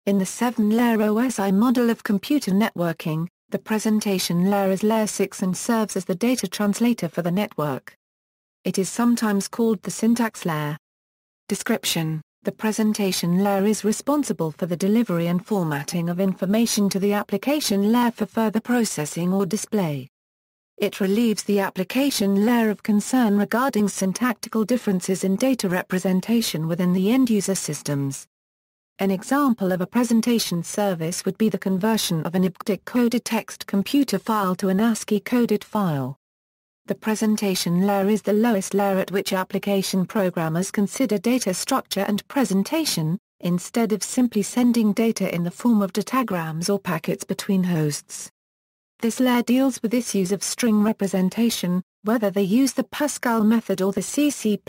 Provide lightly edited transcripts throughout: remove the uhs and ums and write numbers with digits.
In the 7-layer OSI model of computer networking, the presentation layer is layer 6 and serves as the data translator for the network. It is sometimes called the syntax layer. Description: the presentation layer is responsible for the delivery and formatting of information to the application layer for further processing or display. It relieves the application layer of concern regarding syntactical differences in data representation within the end-user systems. An example of a presentation service would be the conversion of an IPTIC-coded text computer file to an ASCII-coded file. The presentation layer is the lowest layer at which application programmers consider data structure and presentation, instead of simply sending data in the form of datagrams or packets between hosts. This layer deals with issues of string representation, whether they use the Pascal method or the C++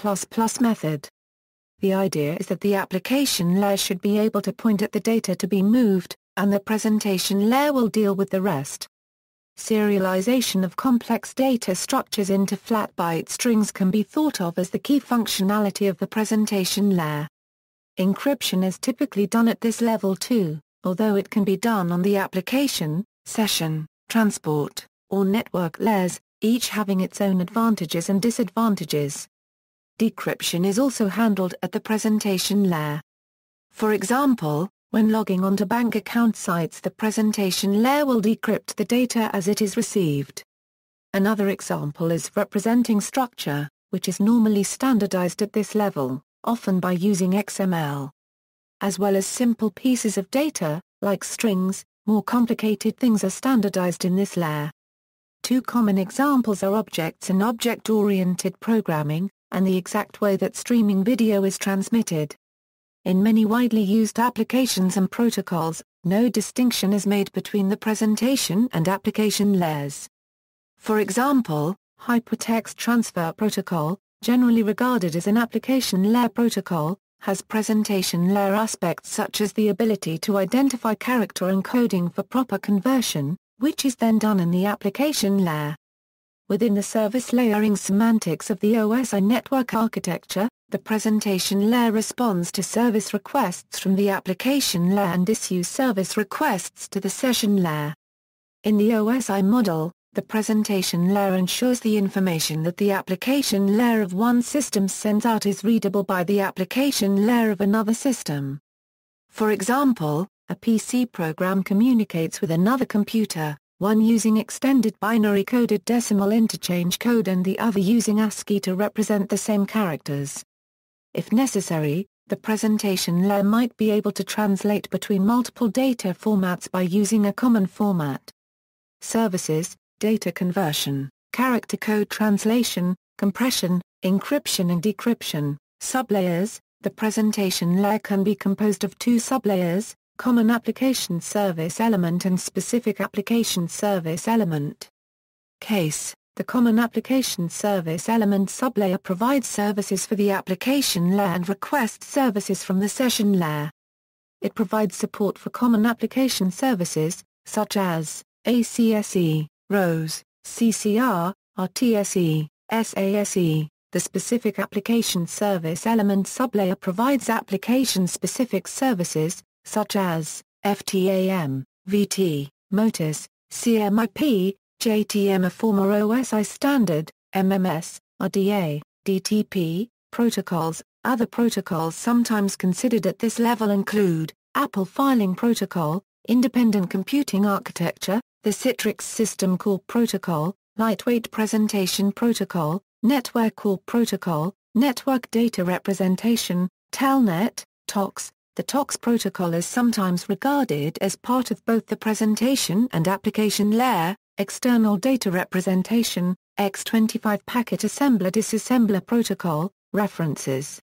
method. The idea is that the application layer should be able to point at the data to be moved, and the presentation layer will deal with the rest. Serialization of complex data structures into flat byte strings can be thought of as the key functionality of the presentation layer. Encryption is typically done at this level too, although it can be done on the application, session, transport, or network layers, each having its own advantages and disadvantages. Decryption is also handled at the presentation layer. For example, when logging onto bank account sites, the presentation layer will decrypt the data as it is received. Another example is representing structure, which is normally standardized at this level, often by using XML. As well as simple pieces of data, like strings, more complicated things are standardized in this layer. Two common examples are objects and object-oriented programming, and the exact way that streaming video is transmitted. In many widely used applications and protocols, no distinction is made between the presentation and application layers. For example, Hypertext Transfer Protocol, generally regarded as an application layer protocol, has presentation layer aspects such as the ability to identify character encoding for proper conversion, which is then done in the application layer. Within the service layering semantics of the OSI network architecture, the presentation layer responds to service requests from the application layer and issues service requests to the session layer. In the OSI model, the presentation layer ensures the information that the application layer of one system sends out is readable by the application layer of another system. For example, a PC program communicates with another computer, one using extended binary coded decimal interchange code and the other using ASCII to represent the same characters. If necessary, the presentation layer might be able to translate between multiple data formats by using a common format. Services, data conversion, character code translation, compression, encryption and decryption, sublayers. The presentation layer can be composed of two sublayers, Common Application Service Element and Specific Application Service Element. Case: the Common Application Service Element sublayer provides services for the application layer and requests services from the session layer. It provides support for common application services, such as ACSE, ROSE, CCR, RTSE, SASE. The Specific Application Service Element sublayer provides application-specific services, such as FTAM, VT, MOTIS, CMIP, JTM, a former OSI standard, MMS, RDA, DTP, protocols. Other protocols sometimes considered at this level include Apple Filing Protocol, Independent Computing Architecture, the Citrix System Call Protocol, Lightweight Presentation Protocol, Network Call Protocol, Network Data Representation, Telnet, TOX. The TOX protocol is sometimes regarded as part of both the presentation and application layer. External Data Representation, X25 Packet Assembler Disassembler Protocol. References